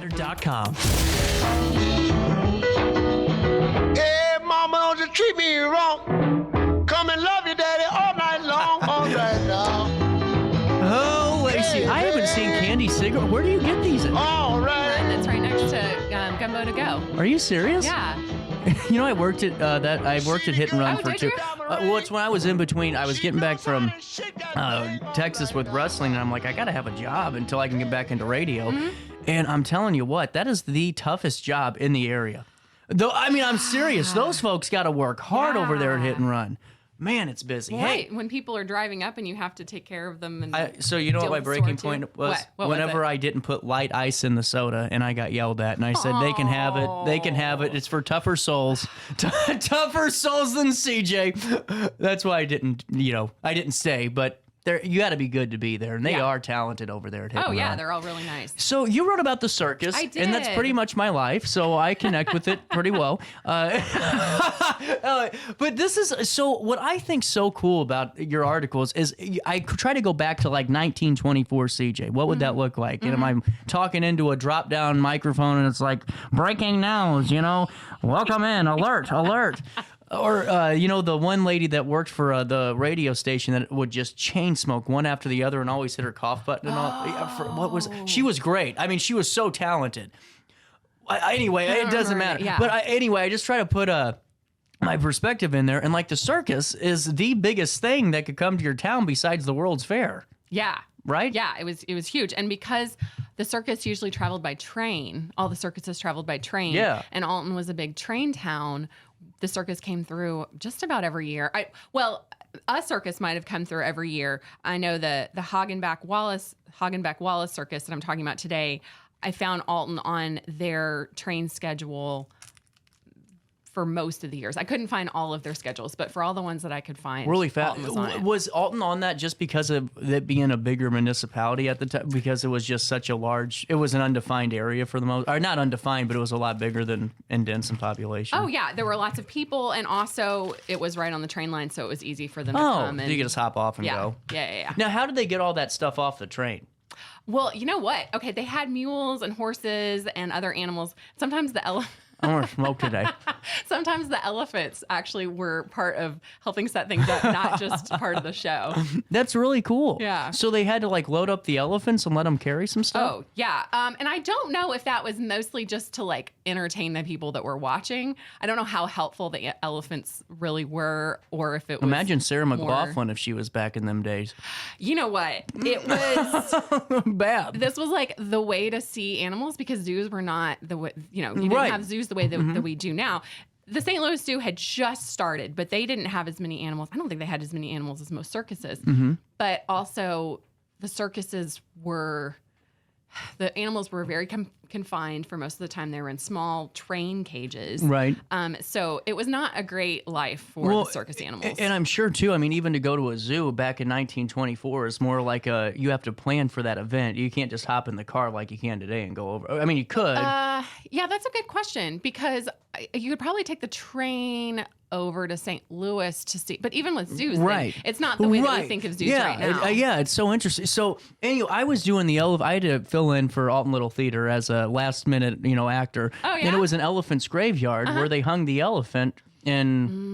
RiverBender.com. Hey, mama, don't you treat me wrong. Come and love you, daddy, all night long. All right now. Oh, Lacy, I haven't seen candy cigarette. Where do you get these? All right. That's right next to Gumbo to Go. Are you serious? Yeah. You know, I worked at Hit and Run Oh, for did 2. you? Well, it's when I was in between. I was getting back from Texas with wrestling, and I'm like, I gotta have a job until I can get back into radio. Mm-hmm. And I'm telling you what, that is the toughest job in the area. Though, I mean, I'm serious. Those folks got to work hard over there at Hit and Run. Man, it's busy. Right. Hey, when people are driving up and you have to take care of them. And so you know what my breaking point was? What Whenever was it? I didn't put light ice in the soda, and I got yelled at, and I said, they can have it. They can have it. It's for tougher souls. Tougher souls than CJ. That's why I didn't stay, but you got to be good to be there, and they are talented over there at Hit and yeah, Run. they're all really nice. So you wrote about the circus, I did. and that's pretty much my life, so I connect with it pretty well. But this is so. What I think so cool about your articles is I try to go back to like 1924 CJ. What would that look like? And am I talking into a drop-down microphone, and it's like breaking news? Welcome in, alert, alert. Or, the one lady that worked for the radio station that would just chain smoke one after the other and always hit her cough button and all. She was great. I mean, she was so talented. Anyway, it doesn't matter. Yeah. But I just try to put my perspective in there. And like the circus is the biggest thing that could come to your town besides the World's Fair. Yeah. Right? Yeah, it was huge. And because the circus usually traveled by train, all the circuses traveled by train. Yeah. And Alton was a big train town. The circus came through just about every year. A circus might have come through every year. I know the Hagenbeck Wallace circus that I'm talking about today, I found Alton on their train schedule for most of the years. I couldn't find all of their schedules, but for all the ones that I could find, really fast. Alton was on it. Was Alton on that just because of it being a bigger municipality at the time? Because it was just such a large, it was an undefined area for the most, or not undefined, but it was a lot bigger than and dense in population. Oh yeah, there were lots of people, and also it was right on the train line, so it was easy for them to come. And you could just hop off and yeah, go. Yeah. Now, how did they get all that stuff off the train? Well, you know what? Okay, they had mules and horses and other animals. Sometimes the I want to smoke today. Sometimes the elephants actually were part of helping set things up, not just part of the show. That's really cool. Yeah. So they had to load up the elephants and let them carry some stuff? Oh, yeah. And I don't know if that was mostly just to entertain the people that were watching. I don't know how helpful the elephants really were, or if it was Imagine Sarah McLaughlin if she was back in them days. You know what? It was bad. This was the way to see animals, because zoos were not the way, you didn't have zoos the way that we do now. The St. Louis Zoo had just started, but they didn't have as many animals. I don't think they had as many animals as most circuses. But also the circuses the animals were very confined for most of the time. They were in small train cages. Right. So it was not a great life for the circus animals. And I'm sure, too, even to go to a zoo back in 1924 is more like you have to plan for that event. You can't just hop in the car like you can today and go over. I mean, you could. Yeah, that's a good question, because you could probably take the train over to St. Louis to see, but even with zoos, it's not the way that we think of zoos right now. Yeah, it's so interesting. So anyway, I was doing I had to fill in for Alton Little Theater as a last minute, actor. Oh, yeah? And it was an elephant's graveyard where they hung the elephant in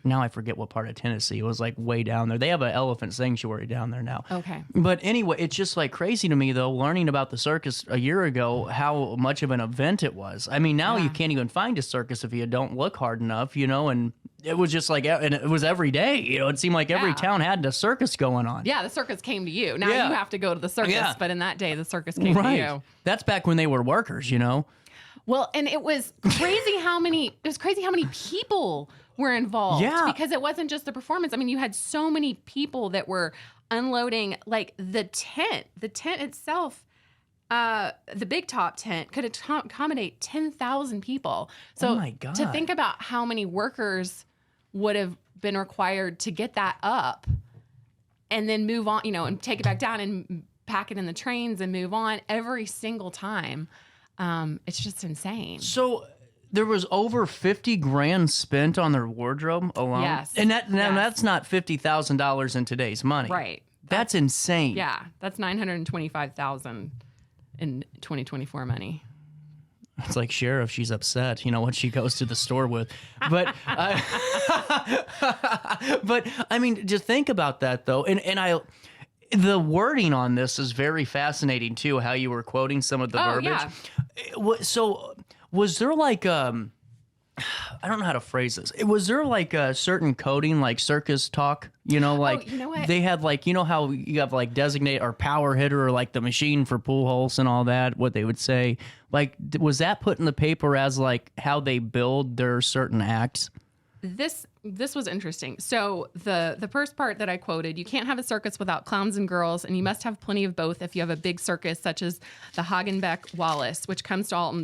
now I forget what part of Tennessee. It was way down there. They have an elephant sanctuary down there now. Okay. But anyway, it's just crazy to me though, learning about the circus a year ago, how much of an event it was. I mean, now you can't even find a circus if you don't look hard enough, and it was just and it was every day, it seemed like every town had a circus going on. Yeah, the circus came to you. Now you have to go to the circus, but in that day, the circus came to you. That's back when they were workers, Well, and it was crazy how many people were involved. Yeah. Because it wasn't just the performance. I mean, you had so many people that were unloading, the tent. The tent itself, the big top tent could accommodate 10,000 people. So oh my God. To think about how many workers would have been required to get that up and then move on, and take it back down and pack it in the trains and move on every single time. It's just insane. So there was over $50,000 spent on their wardrobe alone. Yes. And that's not $50,000 in today's money. Right. That's insane. Yeah, that's $925,000 in 2024 money. It's like Sheriff, she's upset, what she goes to the store with. But but I mean, just think about that though. And the wording on this is very fascinating too, how you were quoting some of the verbiage. Yeah. So was there like I don't know how to phrase this. Was there like a certain coding, like circus talk? You know what? They had like, how you have like designate or power hitter or like the machine for pool holes and all that, what they would say. Like, was that put in the paper as like how they build their certain acts? This was interesting. So the first part that I quoted, you can't have a circus without clowns and girls, and you must have plenty of both if you have a big circus such as the Hagenbeck-Wallace, which comes to Alton,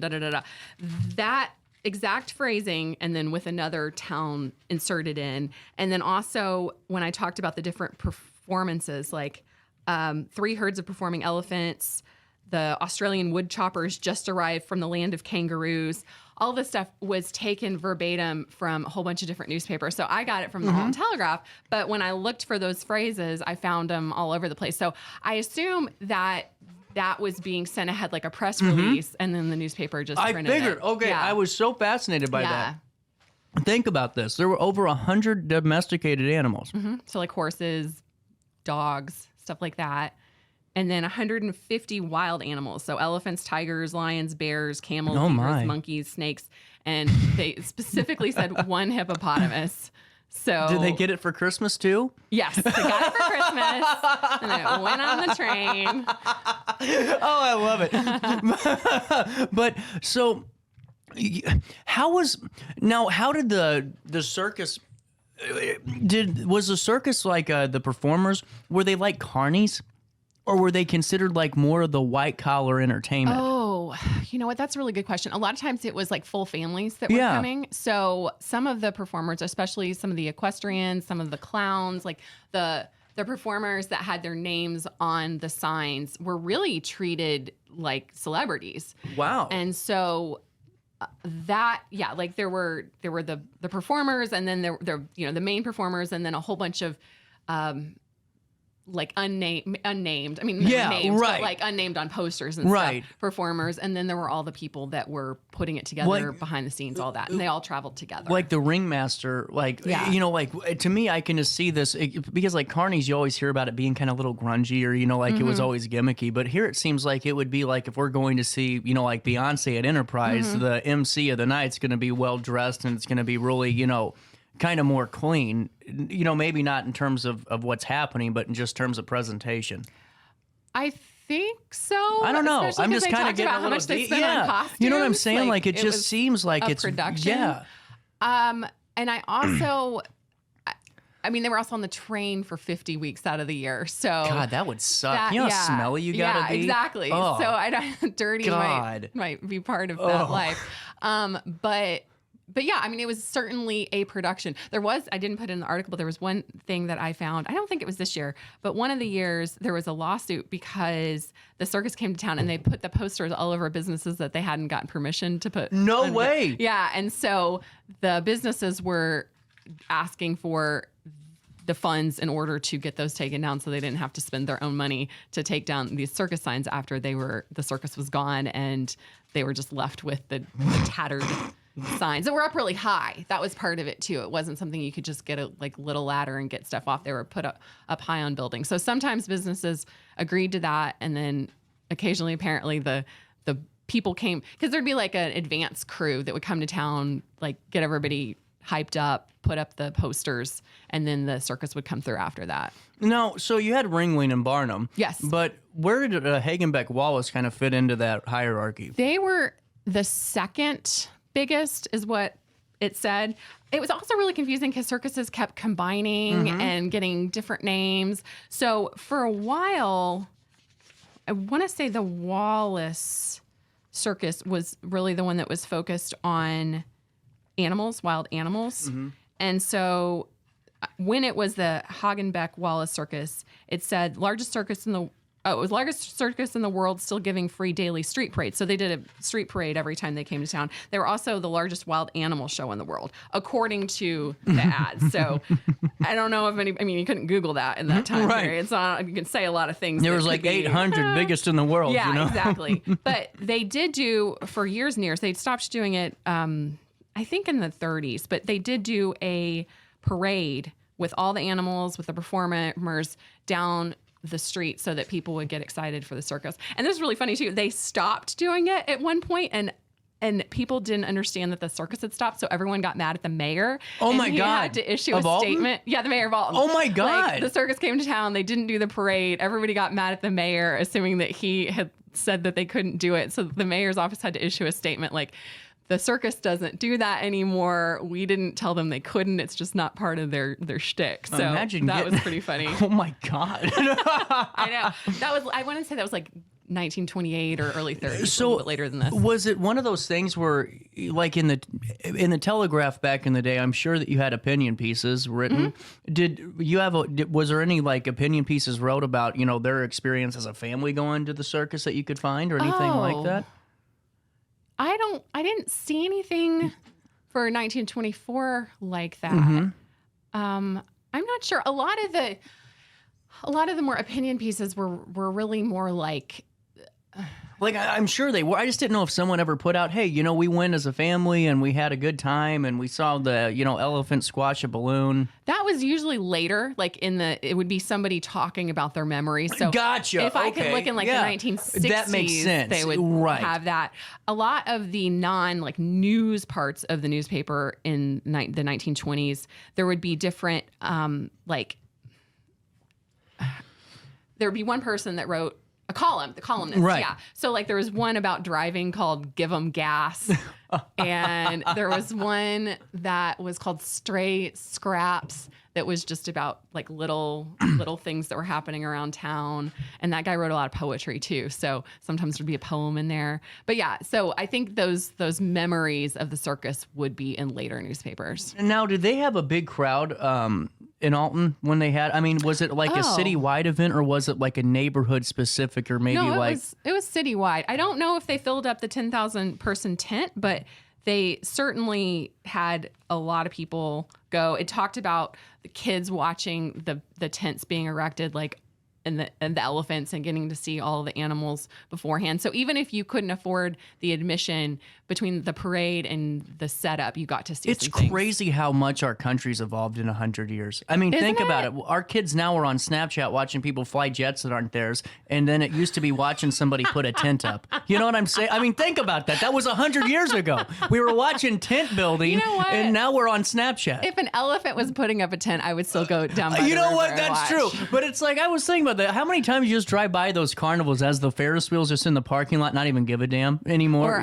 That exact phrasing, and then with another town inserted in. And then also when I talked about the different performances, like 3 herds of performing elephants, the Australian wood choppers just arrived from the land of kangaroos. All this stuff was taken verbatim from a whole bunch of different newspapers. So I got it from the Alton Telegraph. But when I looked for those phrases, I found them all over the place. So I assume that was being sent ahead like a press release, and then the newspaper just printed it. I figured. Okay, yeah. I was so fascinated by that. Think about this. There were over 100 domesticated animals. So like horses, dogs, stuff like that. And then 150 wild animals. So elephants, tigers, lions, bears, camels, zebras, monkeys, snakes. And they specifically said 1 hippopotamus. So did they get it for Christmas too? Yes, they got it for Christmas, and it went on the train. Oh, I love it. But so, how did the circus? Was the circus like the performers? Were they like carnies? Or were they considered like more of the white collar entertainment? Oh, you know what? That's a really good question. A lot of times it was like full families that were coming. So some of the performers, especially some of the equestrians, some of the clowns, like the performers that had their names on the signs were really treated like celebrities. Wow. And so like there were the performers, and then there the main performers, and then a whole bunch of like unnamed. I mean, names, but like unnamed on posters and stuff, performers. And then there were all the people that were putting it together behind the scenes, all that. And they all traveled together. Like the ringmaster, like to me, I can just see this because like carnies, you always hear about it being kind of a little grungy or, it was always gimmicky. But here it seems like it would be like if we're going to see, like Beyonce at Enterprise, the MC of the night's going to be well dressed and it's going to be really, kind of more clean, maybe not in terms of what's happening, but in just terms of presentation. I think so. I don't know. I'm just kind of getting a little how much they spent on costumes. You know what I'm saying? Like it just seems like it's production. Yeah. And I also, I mean, they were also on the train for 50 weeks out of the year. So God, that would suck. How smelly you gotta be. Yeah, exactly. Oh, so dirty might be part of that life. But yeah, I mean, it was certainly a production. I didn't put it in the article, but there was one thing that I found. I don't think it was this year, but one of the years there was a lawsuit because the circus came to town and they put the posters all over businesses that they hadn't gotten permission to put. No way. Yeah. And so the businesses were asking for the funds in order to get those taken down so they didn't have to spend their own money to take down these circus signs after the circus was gone and they were just left with the tattered signs that were up really high. That was part of it too. It wasn't something you could just get a little ladder and get stuff off. They were put up high on buildings. So sometimes businesses agreed to that, and then occasionally, apparently, the people came because there'd be like an advance crew that would come to town, like get everybody hyped up, put up the posters, and then the circus would come through after that. No, so you had Ringling and Barnum. Yes, but where did Hagenbeck-Wallace kind of fit into that hierarchy? They were the second biggest is what it said. It was also really confusing because circuses kept combining and getting different names. So for a while, I want to say the Wallace Circus was really the one that was focused on animals, wild animals. And so when it was the Hagenbeck-Wallace Circus, it said largest circus in the it was the largest circus in the world, still giving free daily street parades. So they did a street parade every time they came to town. They were also the largest wild animal show in the world, according to the ads. So I don't know if you couldn't Google that in that time period. It's not, you can say a lot of things. There was like 800 biggest in the world. Yeah, you know? Exactly. But they did do, for years and years, they'd stopped doing it, I think in the 30s, but they did do a parade with all the animals, with the performers down the street so that people would get excited for the circus. And this is really funny too. They stopped doing it at one point, and people didn't understand that the circus had stopped, so everyone got mad at the mayor. Oh my God. He had to issue a statement. Yeah, the mayor of Alton. Oh my God. Like, the circus came to town, they didn't do the parade. Everybody got mad at the mayor, assuming that he had said that they couldn't do it. So the mayor's office had to issue a statement like, the circus doesn't do that anymore. We didn't tell them they couldn't. It's just not part of their shtick. So that was pretty funny. Oh my God. I know. I want to say that was like 1928 or early 30s, so a little bit later than this. Was it one of those things where, like in the Telegraph back in the day, I'm sure that you had opinion pieces written. Was there any like opinion pieces wrote about, their experience as a family going to the circus that you could find or anything like that? I didn't see anything for 1924 like that. I'm not sure. A lot of the more opinion pieces were really more like I'm sure they were. I just didn't know if someone ever put out, hey, we went as a family and we had a good time and we saw the, elephant squash a balloon. That was usually later, it would be somebody talking about their memories. So gotcha. If I could look in the 1960s, that makes sense. They would have that. A lot of the news parts of the newspaper in the 1920s, there would be different, there would be one person that wrote a column, the columnist. Right. Yeah. So there was one about driving called Give 'em Gas. And there was one that was called Stray Scraps that was just about little things that were happening around town. And that guy wrote a lot of poetry too. So sometimes there'd be a poem in there. But yeah, so I think those memories of the circus would be in later newspapers. Now, did they have a big crowd in Alton when they had? Was it like a citywide event or was it like a neighborhood specific or maybe it was citywide. I don't know if they filled up the 10,000 person tent, but they certainly had a lot of people go. It talked about the kids watching the tents being erected, and the elephants, and getting to see all the animals beforehand. So even if you couldn't afford the admission between the parade and the setup, you got to see It's crazy how much our country's evolved in 100 years. Think about it. Our kids now are on Snapchat watching people fly jets that aren't theirs, and then it used to be watching somebody put a tent up. You know what I'm saying? Think about that. That was 100 years ago. We were watching tent building, and now we're on Snapchat. If an elephant was putting up a tent, I would still go down by the You know river what? and That's watch. true. But it's I was thinking about that. How many times you just drive by those carnivals as the Ferris wheels just in the parking lot, not even give a damn anymore? Or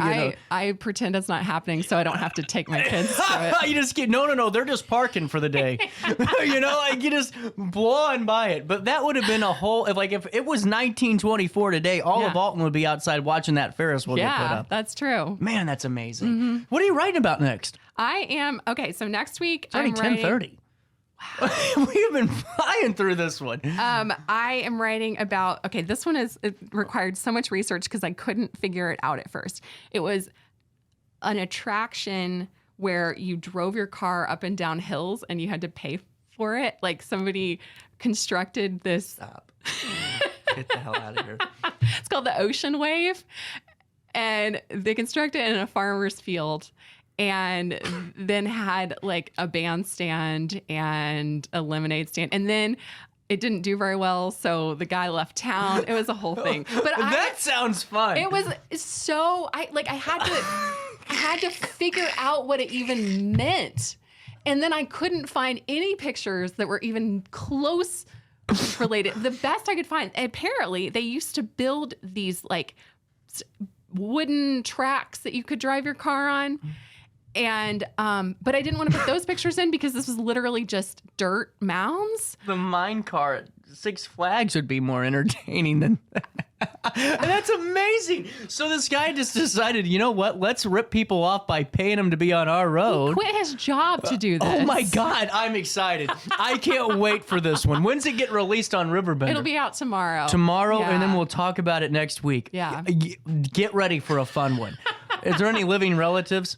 I pretend it's not happening so I don't have to take my kids to it. You just no, they're just parking for the day. You just blow on by it. But that would have been a whole, if it was 1924 today, all of Alton would be outside watching that Ferris wheel get put up. Yeah, that's true. Man, that's amazing. What are you writing about next? So next week, It's already 10:30. We've been flying through this one. I am writing about, this one it required so much research because I couldn't figure it out at first. It was an attraction where you drove your car up and down hills and you had to pay for it. Somebody constructed this. Stop. Get the hell out of here. It's called the Ocean Wave. And they constructed it in a farmer's field. And then had a bandstand and a lemonade stand. And then it didn't do very well, so the guy left town. It was a whole thing. But that sounds fun. It was so I had to figure out what it even meant. And then I couldn't find any pictures that were even close related. The best I could find, apparently they used to build these wooden tracks that you could drive your car on. And but I didn't want to put those pictures in because this was literally just dirt mounds. The mine car at Six Flags would be more entertaining than that. That's amazing. So this guy just decided, you know what? Let's rip people off by paying him to be on our road. He quit his job to do this. Oh my God, I'm excited. I can't wait for this one. When's it get released on RiverBender? It'll be out tomorrow. Tomorrow, Yeah. and then we'll talk about it next week. Yeah. Get ready for a fun one. Is there any living relatives?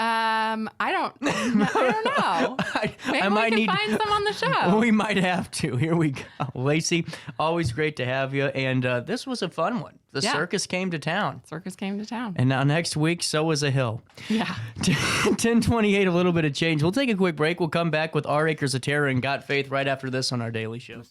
I don't know. Maybe we can find some on the show. We might have to. Here we go. Lacy, always great to have you. And this was a fun one. The circus came to town. Circus came to town. And now next week, so was a hill. Yeah. 1028, a little bit of change. We'll take a quick break. We'll come back with Our Acres of Terror and Got Faith right after this on our Daily Show.